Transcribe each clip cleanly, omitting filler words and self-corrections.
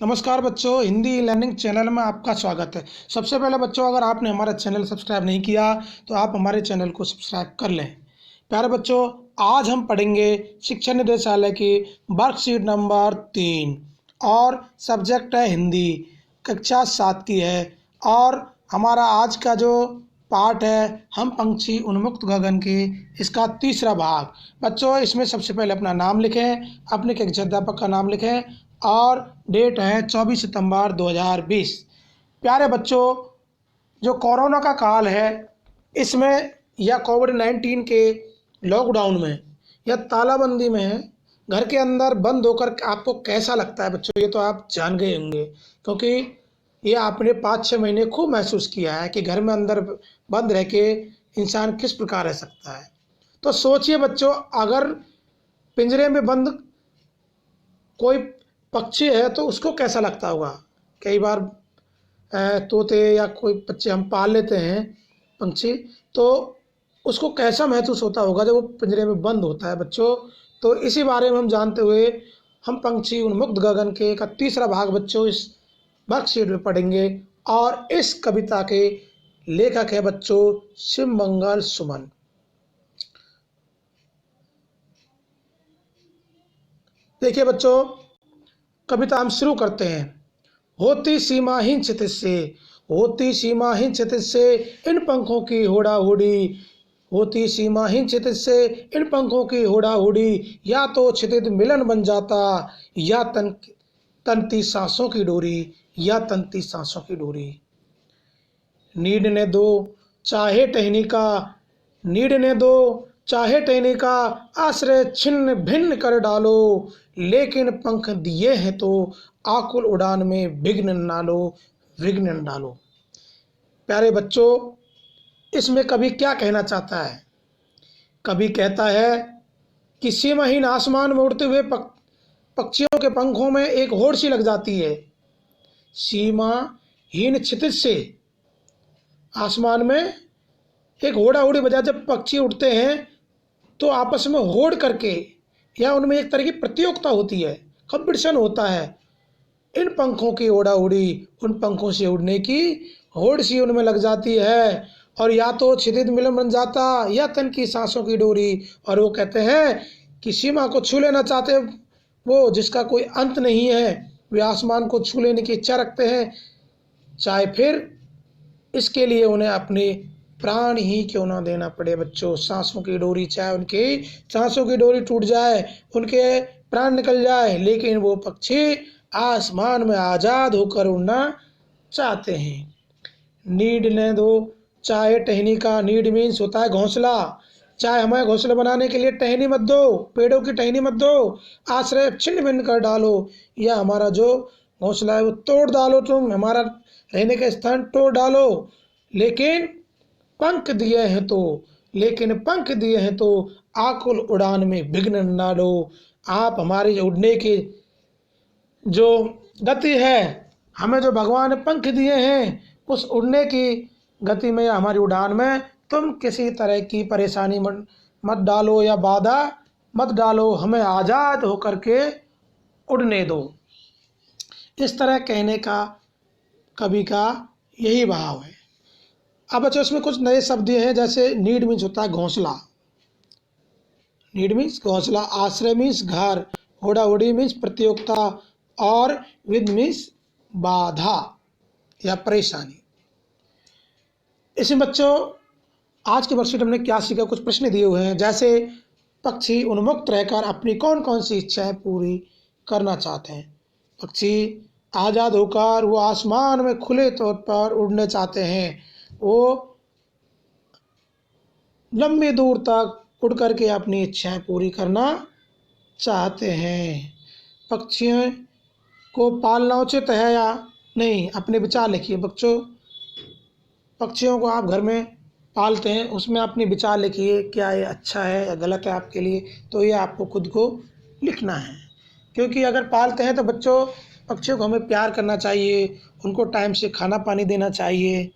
नमस्कार बच्चों, Hindi learning channel में आपका स्वागत है। सबसे पहले बच्चों, अगर आपने हमारा चैनल सब्सक्राइब नहीं किया तो आप हमारे चैनल को सब्सक्राइब कर लें। प्यारे बच्चों, आज हम पढ़ेंगे शिक्षा निदेशालय की वर्कशीट नंबर 3 और सब्जेक्ट है हिंदी, कक्षा 7 की है। और हमारा आज का जो पाठ है हम पंछी उन्मुक्त गगन की, इसका तीसरा भाग। बच्चों, इसमें सबसे पहले अपना नाम लिखें, अपने कक्षा अध्यापक का नाम लिखें और डेट है 24 सितंबर 2020। प्यारे बच्चों, जो कोरोना का काल है, इसमें या कोविड-19 के लॉकडाउन में या तालाबंदी में घर के अंदर बंद होकर आपको कैसा लगता है बच्चों, ये तो आप जान गए होंगे, क्योंकि ये आपने 5-6 महीने खूब महसूस किया है कि घर में अंदर बंद रह के इंसान किस प्रकार रह सकता है। तो सोचिए बच्चों, अगर पिंजरे में बंद कोई पक्षी है तो उसको कैसा लगता होगा। कई बार तोते या कोई बच्चे हम पाल लेते हैं पंछी, तो उसको कैसा महसूस होता होगा जब वो पिंजरे में बंद होता है बच्चों। तो इसी बारे में हम जानते हुए हम पंछी उन्मुक्त गगन के का तीसरा भाग बच्चों इस वर्कशीट में पढ़ेंगे। और इस कविता के लेखक है बच्चों शिवमंगल सुमन। देखिए बच्चों, कविता हम शुरू करते हैं। होती सीमाहीन क्षितिज से, होती सीमाहीन क्षितिज से इन पंखों की होड़ा होड़ी, होती सीमाहीन क्षितिज से इन पंखों की होड़ा होड़ी, या तो क्षितिज मिलन बन जाता या तनती सांसों की डोरी, या तनती सांसों की डोरी। नीड ने दो चाहे टहनी का, नीड ने दो चाहे टहनी का आश्रय छिन्न भिन्न कर डालो, लेकिन पंख दिए हैं तो आकुल उड़ान में विघ्न न डालो, विघ्न न डालो। प्यारे बच्चों, इसमें कवि क्या कहना चाहता है। कवि कहता है कि सीमाहीन आसमान में उड़ते हुए पक्षियों के पंखों में एक होड़ सी लग जाती है। सीमाहीन क्षितिज से आसमान में एक होड़ा होड़ी बजाय जब पक्षी उड़ते हैं तो आपस में होड़ करके, या उनमें एक तरह की प्रतियोगिता होती है, कंपटीशन होता है। इन पंखों की होड़ा उड़ी, उन पंखों से उड़ने की होड़ सी उनमें लग जाती है, और या तो क्षितिज मिलन बन जाता या तन की सांसों की डोरी। और वो कहते हैं कि सीमा को छू लेना चाहते वो, जिसका कोई अंत नहीं है, वे आसमान को छू लेने की इच्छा रखते हैं, चाहे फिर इसके लिए उन्हें अपने प्राण ही क्यों ना देना पड़े बच्चों। सांसों की डोरी, चाहे उनकी सांसों की डोरी टूट जाए, उनके प्राण निकल जाए, लेकिन वो पक्षी आसमान में आज़ाद होकर उड़ना चाहते हैं। नीड ने दो चाहे टहनी का, नीड मीन्स होता है घोंसला, चाहे हमें घोंसला बनाने के लिए टहनी मत दो, पेड़ों की टहनी मत दो, आश्रय छिन्न भिन्न कर डालो, या हमारा जो घोंसला है वो तोड़ डालो, तुम हमारा रहने का स्थान तोड़ डालो, लेकिन पंख दिए हैं तो, लेकिन पंख दिए हैं तो आकुल उड़ान में विघ्न न डालो। आप हमारी उड़ने की जो गति है, हमें जो भगवान ने पंख दिए हैं, उस उड़ने की गति में या हमारी उड़ान में तुम किसी तरह की परेशानी मत डालो या बाधा मत डालो, हमें आज़ाद होकर के उड़ने दो। इस तरह कहने का कवि का यही भाव है। अब बच्चों, इसमें कुछ नए शब्द हैं, जैसे नीड मीन्स होता है घोंसला, नीड मीन्स घोंसला, आश्रय मीन्स घर, होड़ा होड़ी मीन्स प्रतियोगिता, और विघ्न मीन्स बाधा या परेशानी। इसमें बच्चों आज के वर्कशीट हमने क्या सीखा, कुछ प्रश्न दिए हुए हैं, जैसे पक्षी उन्मुक्त रहकर अपनी कौन कौन सी इच्छाएं पूरी करना चाहते हैं। पक्षी आज़ाद होकर वो आसमान में खुले तौर पर उड़ने चाहते हैं, वो लंबी दूर तक उड़ करके अपनी इच्छाएं पूरी करना चाहते हैं। पक्षियों को पालना उचित है या नहीं, अपने विचार लिखिए बच्चों। पक्षियों को आप घर में पालते हैं, उसमें अपने विचार लिखिए, क्या ये अच्छा है या गलत है आपके लिए, तो ये आपको खुद को लिखना है। क्योंकि अगर पालते हैं तो बच्चों पक्षियों को हमें प्यार करना चाहिए, उनको टाइम से खाना पानी देना चाहिए,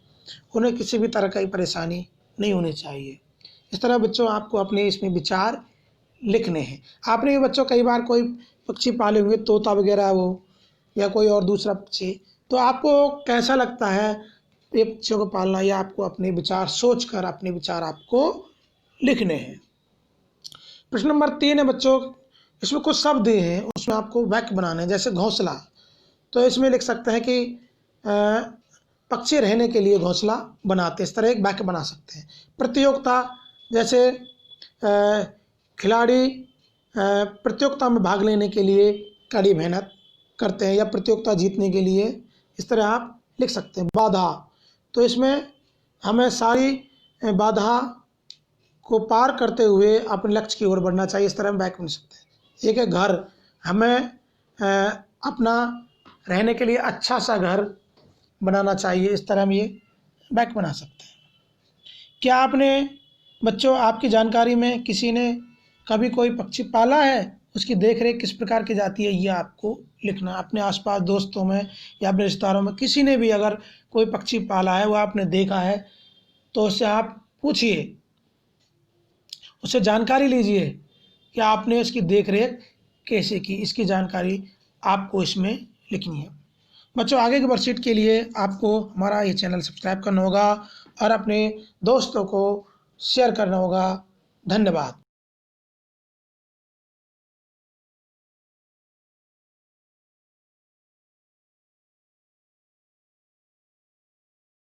उन्हें किसी भी तरह की परेशानी नहीं होनी चाहिए। इस तरह बच्चों आपको अपने इसमें विचार लिखने हैं। आपने भी बच्चों कई बार कोई पक्षी पाले होंगे, तोता वगैरह, वो या कोई और दूसरा पक्षी, तो आपको कैसा लगता है ये पक्षियों को पालना, या आपको अपने विचार सोचकर अपने विचार आपको लिखने हैं। प्रश्न नंबर 3 है बच्चों, इसमें कुछ शब्द दिए हैं, उसमें आपको वाक्य बनाने हैं। जैसे घोंसला, तो इसमें लिख सकते हैं कि पक्षी रहने के लिए घोंसला बनाते, इस तरह एक वाक्य बना सकते हैं। प्रतियोगिता, जैसे खिलाड़ी प्रतियोगिता में भाग लेने के लिए कड़ी मेहनत करते हैं या प्रतियोगिता जीतने के लिए, इस तरह आप लिख सकते हैं। बाधा, तो इसमें हमें सारी बाधा को पार करते हुए अपने लक्ष्य की ओर बढ़ना चाहिए, इस तरह हम वाक्य बन सकते हैं। एक है घर, हमें अपना रहने के लिए अच्छा सा घर बनाना चाहिए, इस तरह हम ये वाक्य बना सकते हैं। क्या आपने बच्चों, आपकी जानकारी में किसी ने कभी कोई पक्षी पाला है? उसकी देखरेख किस प्रकार की जाती है, ये आपको लिखना। अपने आसपास दोस्तों में या अपने रिश्तेदारों में किसी ने भी अगर कोई पक्षी पाला है, वो आपने देखा है, तो उससे आप पूछिए, उससे जानकारी लीजिए कि आपने उसकी देखरेख कैसे की, इसकी जानकारी आपको इसमें लिखनी है। बच्चों, आगे की वर्कशीट के लिए आपको हमारा ये चैनल सब्सक्राइब करना होगा और अपने दोस्तों को शेयर करना होगा। धन्यवाद।